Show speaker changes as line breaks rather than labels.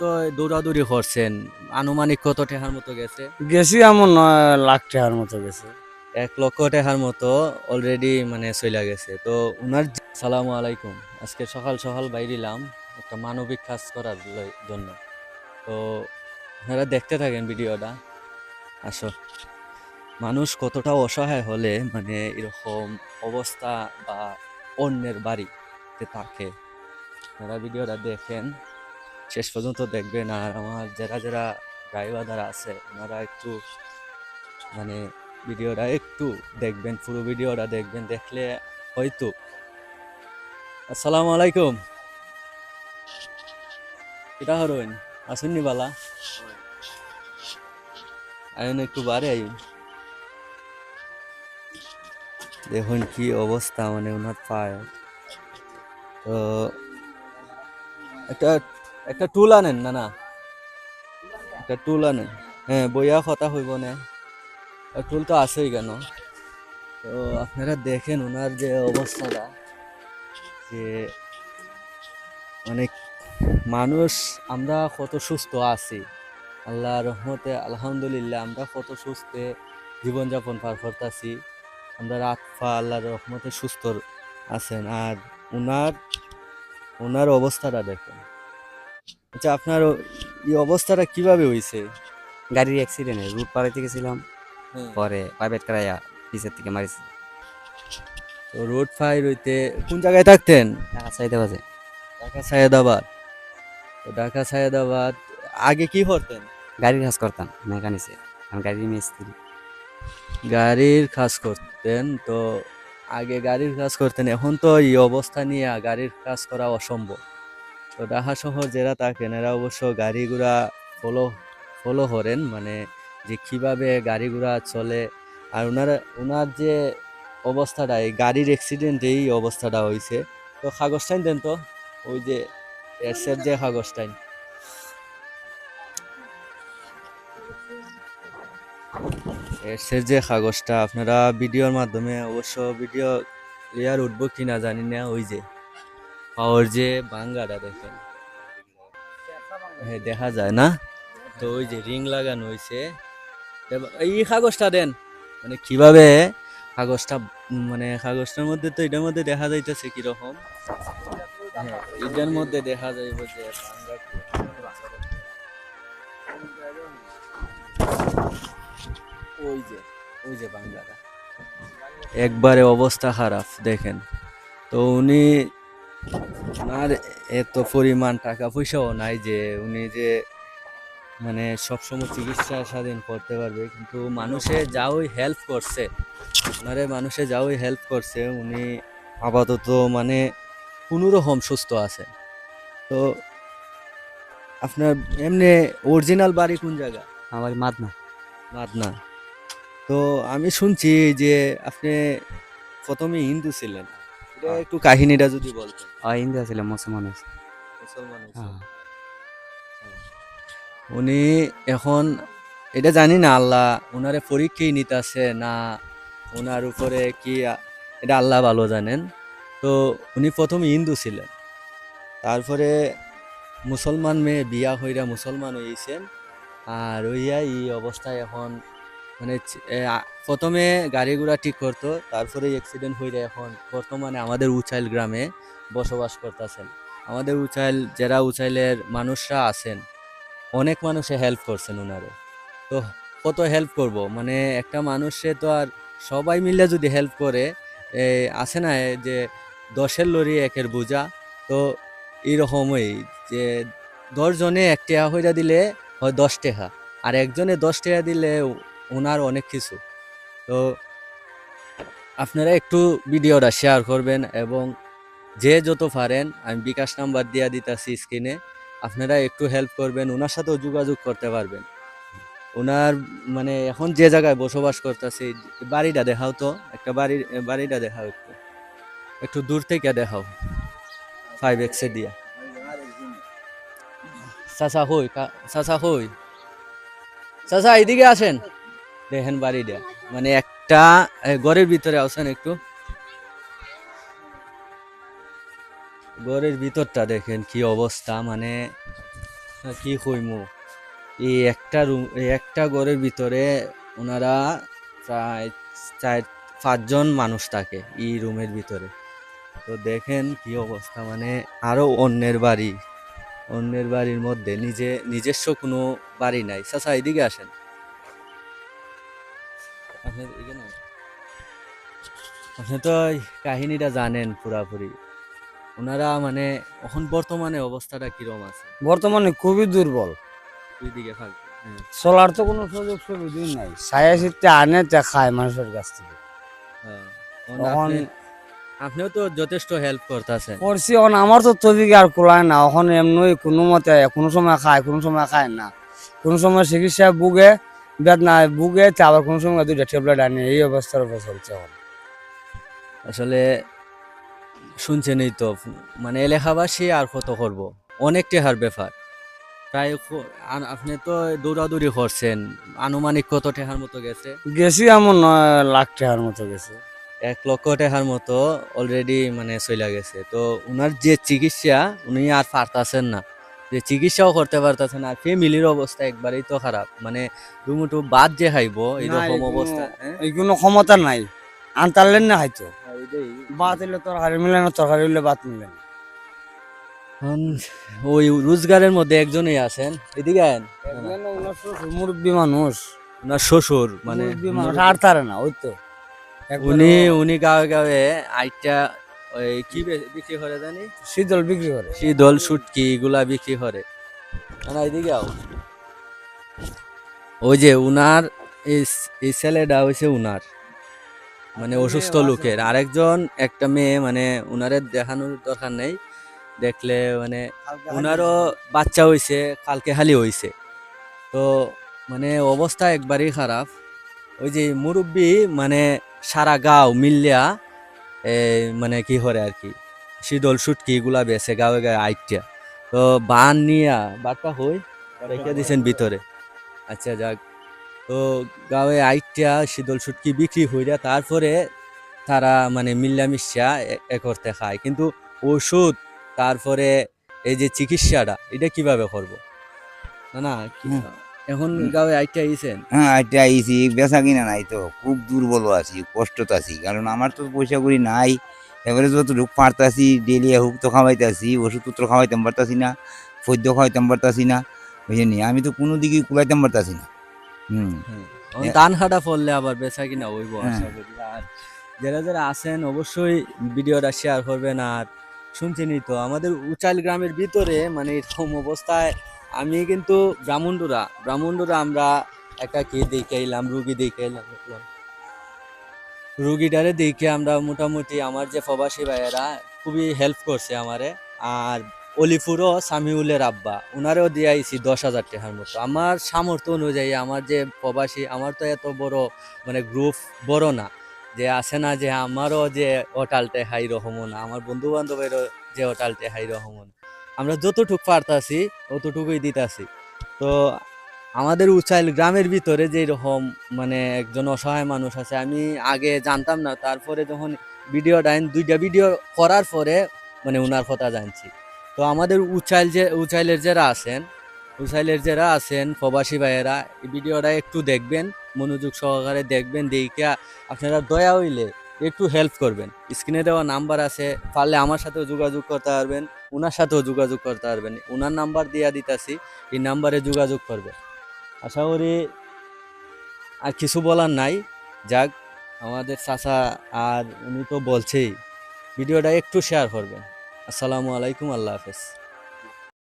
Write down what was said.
তো দৌড়াদৌড়ি করছেন, আনুমানিক কত টাকার মতো গেছে?
গেছি এমন 9 লাখ টাকার মতো গেছে।
1 লক্ষ টাকার মতো অলরেডি মানে চইলা গেছে। তো উনার সালামু আলাইকুম। আজকে সকাল সকাল বাইরিলাম একটা মানবিক কাজ করার জন্য। তো আপনারা দেখতে থাকেন ভিডিওটা। আসো, মানুষ কতটা অসহায় হলে মানে এরকম অবস্থা বা অন্যের বাড়িতে থাকে। আপনারা ভিডিওটা দেখেন, শেষ পর্যন্ত দেখবেন। আর আমার যারা যারা গাই বাঁধারা আছে ওনারা একটু মানে ভিডিওটা একটু দেখবেন, পুরো ভিডিওটা দেখবেন। দেখলে হয়তো আসসালামু আলাইকুম, এটা হরইন আসুননি বালা আইন একটু বাড়ে আইন। দেখুন কি অবস্থা মানে ওনার পায়ে। তো একটা একটা টুল আনেন না, না একটা টুল আনেন। হ্যাঁ, বইয়া কথা হইব না, টুল তো আছেই কেন। তো আপনারা দেখেন ওনার যে অবস্থাটা, যে মানে মানুষ, আমরা কত সুস্থ আছি আল্লাহ রহমতে, আলহামদুলিল্লাহ আমরা কত সুস্থে জীবনযাপন পার করতেছি। আমরা রাত পা আল্লাহর রহমতে সুস্থ আছেন। আর ওনার ওনার অবস্থাটা দেখেন। আচ্ছা, আপনার এই অবস্থাটা কিভাবে হয়েছে?
গাড়ির অ্যাক্সিডেন্টে রুট পাড়াইতে গেছিলাম,
হ্যাঁ।
পরে প্রাইভেট করাইয়া পিছের থেকে মারিছে।
তো রোড ফায়ার হইতে কোন জায়গায় থাকতেন?
টাকা চাইতে বাজে।
ঢাকা সায়েদাবাদ। তো ঢাকা সায়েদাবাদ আগে কি করতেন?
গাড়ির কাজ করতাম মেকানিক্সে, আমি গাড়ির মিস্ত্রি।
গাড়ির কাজ করতেন। তো আগে গাড়ির কাজ করতেন, এখন তো এই অবস্থা নিয়ে গাড়ির কাজ করা অসম্ভব। তো ঢাকা শহর যারা থাকেন এরা অবশ্য গাড়ি ঘোড়া ফলো ফলো করেন, মানে যে কিভাবে গাড়ি ঘোড়া চলে। আর ওনার যে অবস্থাটা, এই গাড়ির অ্যাক্সিডেন্টে এই অবস্থাটা হয়েছে। তো কাগজটাই দেন তো, ওই যে এর যে কাগজটাই, এর যে কাগজটা আপনারা ভিডিওর মাধ্যমে অবশ্য ভিডিও ক্লিয়ার উঠবো কিনা জানি না। ওই যে পাওয়ার যে বাঙ্গাটা দেখেন, হ্যাঁ দেখা যায় না। তো ওই যে রিং লাগানো হয়েছে, এই কাগজটা দেন। মানে কিভাবে কাগজটা, মানে কাগজটার মধ্যে তো এটার মধ্যে দেখা যাইতেছে কিরকম। হ্যাঁ, এটার মধ্যে দেখা যাইব যে ওই যে ওই যে বাংলাটা একবারে অবস্থা খারাপ দেখেন। তো উনি, ওনার এত পরিমাণ টাকা পয়সাও নাই যে উনি যে মানে সবসময় চিকিৎসা স্বাধীন করতে পারবে। কিন্তু মানুষে যা ওই হেল্প করছে, ওনারে মানুষে যা ওই হেল্প করছে, উনি আপাতত মানে কোনোরকম সুস্থ আছে। তো আপনার এমনি অরিজিনাল বাড়ি কোন জায়গা?
আমার মাদনা।
মাদনা। তো আমি শুনছি যে আপনি প্রথমে হিন্দু ছিলেন, এটা একটু কাহিনীটা যদি বলতেন।
ইন্ডিয়া ছিল মুসলমান হয়েছে।
মুসলমান হয়েছেন।
হ্যাঁ।
উনি এখন এটা জানি না আল্লাহ ওনারে পরীক্ষাই নিতেছে না ওনার উপরে কি, এটা আল্লাহ ভালো জানেন। তো উনি প্রথমে হিন্দু ছিলেন, তারপরে মুসলমান মেয়ে বিয়া হইরা মুসলমান হয়েছেন। আর ওইয়া এই অবস্থায় এখন মানে প্রথমে গাড়ি ঘোড়া ঠিক করতো, তারপরে অ্যাক্সিডেন্ট হইলে এখন বর্তমানে আমাদের উচাইল গ্রামে বসবাস করতেছেন। আমাদের উচাইল, যারা উচাইলের মানুষরা আছেন, অনেক মানুষে হেল্প করছেন ওনারে। তো কত হেল্প করব, মানে একটা মানুষে তো আর সবাই মিলে যদি হেল্প করে, আছে না যে 10-এর লরি 1-এর বোঝা। তো এইরকমই যে 10 জনে 1 টাকা হইরা দিলে হয় 10 টাকা, আর একজনে 10 টাকা দিলে ওনার অনেক কিছু। তো আপনারা একটু ভিডিওটা শেয়ার করবেন, এবং যে যত পারেন আমি বিকাশ নাম্বার দিয়া দিতেছি স্ক্রিনে, আপনারা একটু হেল্প করবেন, ওনার সাথেও যোগাযোগ করতে পারবেন। ওনার মানে এখন যে জায়গায় বসবাস করতেছে, বাড়িটা দেখাও তো, একটা বাড়িটা দেখাও, একটু একটু দূর থেকে দেখাও 5x দিয়া। চাচা হই, চাচা হই, চাচা এইদিকে আসেন, দেখেন বাড়িটা মানে একটা ঘরের ভিতরে আসেন একটু, ঘরের ভিতরটা দেখেন কি অবস্থা। মানে কি কইমু, এই একটা রুম, এই একটা ঘরের ভিতরে ওনারা প্রায় 4-5 জন মানুষ থাকে এই রুমের ভিতরে। তো দেখেন কি অবস্থা, মানে আরো অন্যের বাড়ির মধ্যে নিজস্ব কোনো বাড়ি নাই। চাচা এদিকে আসেন, আপনি এখানে আসেন। আপনি তো এই কাহিনীটা জানেন পুরাপুরি। ওনারা মানে এখন বর্তমানে অবস্থাটা কিরম আছে?
বর্তমানে খুবই দুর্বল,
ওইদিকে থাকবে, হ্যাঁ।
চলার তো কোনো সুযোগ সুবিধাই নাই, ছায়া শীতে আনে তা খায় মানুষের কাছ থেকে।
হ্যাঁ।
তখন
আপনিও তো যথেষ্ট হেল্প করতেছেন।
করছি, এখন আমার তো তদিকে আর কোলায় না, এখন এমনি কোনো মতে কোনো সময় খায় কোনো সময় খায় না, কোনো সময় চিকিৎসা বুগে বেদনায় বুগে তা আবার কোনো সময় 2টা ট্যাবলেট আনে, এই অবস্থার উপর চলছে এখন।
আসলে শুনছেনই তো, মানে এলাকাবাসী আর কত করব, অনেক টেহার ব্যাপার। প্রায় আপনি তো দৌড়াদৌড়ি করছেন, আনুমানিক কত টেহার মতো গেছে?
গেছি এমন 9 লাখ টাকার মতো গেছে।
1 লক্ষ টেহার মতো অলরেডি মানে চলে গেছে। তো উনার যে চিকিৎসা, উনি আর পারতাছেন না, যে চিকিৎসাও করতে পারতেছেন। আর ফ্যামিলির অবস্থা একবারেই তো খারাপ, মানে দুমুঠো বাদ যে খাইব
না,
এইরকম অবস্থা। হ্যাঁ?
এই কোনো ক্ষমতা নাই, আনতারলেন না হয়তো
ওইটাই।
বাত হইলে তরকারি মিলে না, তরকারি হইলে বাত মিলে না।
এখন ওই রোজগারের মধ্যে একজনই আছেন, এদিকে আয়েন।
মুরব্বী মানুষ,
ওনার শ্বশুর মানে
মুরব্বী মানুষ আর তারে না, ওই তো
উনি উনি গাঁয়ে গাঁয়ে আইটা ওই কি বিক্রি করে জানি,
শীতল বিক্রি করে।
শীতল শুটকি এগুলা বিক্রি করে। না এদিকে আও। ওই যে উনার এই ছেলেটা হয়েছে উনার মানে অসুস্থ লোকের আরেকজন, একটা মেয়ে, মানে উনারে দেখানোর দরকার নেই, দেখলে মানে উনারও বাচ্চা হইছে, কালকে হালি হইছে। তো মানে অবস্থা একবারই খারাপ। ওই যে মুরব্বি মানে সারা গাঁও মিলিয়া মানে কি করে আর কি, শীতল শুটকি এগুলা বেছে গাঁয়ে গাঁয়ে আইটা। তো বান নিয়া বাটপা হই রেখে দিছেন ভিতরে। আচ্ছা যাক, তো গাঁয়ে আইটা শীতল শুটকি বিক্রি হইয়া তারপরে তারা মানে মিল্লামিশা এ করতে খায়। কিন্তু ওষুধ, তারপরে এই যে চিকিৎসাটা, এটা কিভাবে করব? না না এখন গাঁয়ে আইটা আইছেন।
হ্যাঁ, এটা আইছি, বেচা কিনা নাই তো, খুব দুর্বল আছি, কষ্টতে আছি, কারণ আমার তো পয়সা করি নাই। এবারে যতটুকু পারতাছি ডেলি হুক তো খাওয়াইতেছি, ওষুধপত্র খাওয়াইতাম পারতাছি না, ফদ্য খাওয়াইতাম পারতাছি না, বুঝলি, আমি তো কোনো দিকে কুলাইতাম পারতাছি না।
ধান হাটা ফললে আবার বেচা কিনা হইব
হ্যাঁ।
আশা করি। আর যারা যারা আছেন অবশ্যই ভিডিওটা শেয়ার করবেন। আর শুনছেনই তো আমাদের উচাইল গ্রামের ভিতরে মানে এরকম অবস্থায় আমি কিন্তু ব্রাহ্মণডুরা আমরা একটা কি দেখে এলাম, রুগী দেখে এলাম, দেখলাম রুগীটারে দেখে আমরা মোটামুটি আমার যে প্রবাসী ভাইয়েরা খুবই হেল্প করছে আমারে। আর অলিপুরও সামিউলের আব্বা, ওনারেও দিয়ে আইছি 10,000 টাকার মতো। আমার সামর্থ্য অনুযায়ী, আমার যে প্রবাসী, আমার তো এত বড় মানে গ্রুপ বড় না, যে আছে না যে আমারও যে অটালটে হাই রহমও না, আমার বন্ধু বান্ধবেরও যে অটালটে হাই রহমও না। আমরা যতটুকু পারতাছি ততটুকুই দিতাছি। তো আমাদের উচাইল গ্রামের ভিতরে যে রকম মানে একজন অসহায় মানুষ আছে, আমি আগে জানতাম না, তারপরে যখন ভিডিও ডাইন 2টা ভিডিও করার পরে মানে উনার কথা জানছি। তো আমাদের উচাইলের যারা আছেন প্রবাসী ভাইয়েরা, এই ভিডিওটা একটু দেখবেন, মনোযোগ সহকারে দেখবেন, দেখিয়া আপনারা দয়া হইলে একটু হেল্প করবেন। স্ক্রিনে দেওয়া নাম্বার আছে, পারলে আমার সাথেও যোগাযোগ করতে পারবেন, ওনার সাথেও যোগাযোগ করতে পারবেন। ওনার নাম্বার দিয়া দিতাছি, এই নাম্বারে যোগাযোগ করবেন। আশা করি আর কিছু বলার নাই। যাক, আমাদের চাচা আর উনি তো বলছেই, ভিডিওটা একটু শেয়ার করবেন। আসসালামু আলাইকুম, আল্লাহ হাফেজ।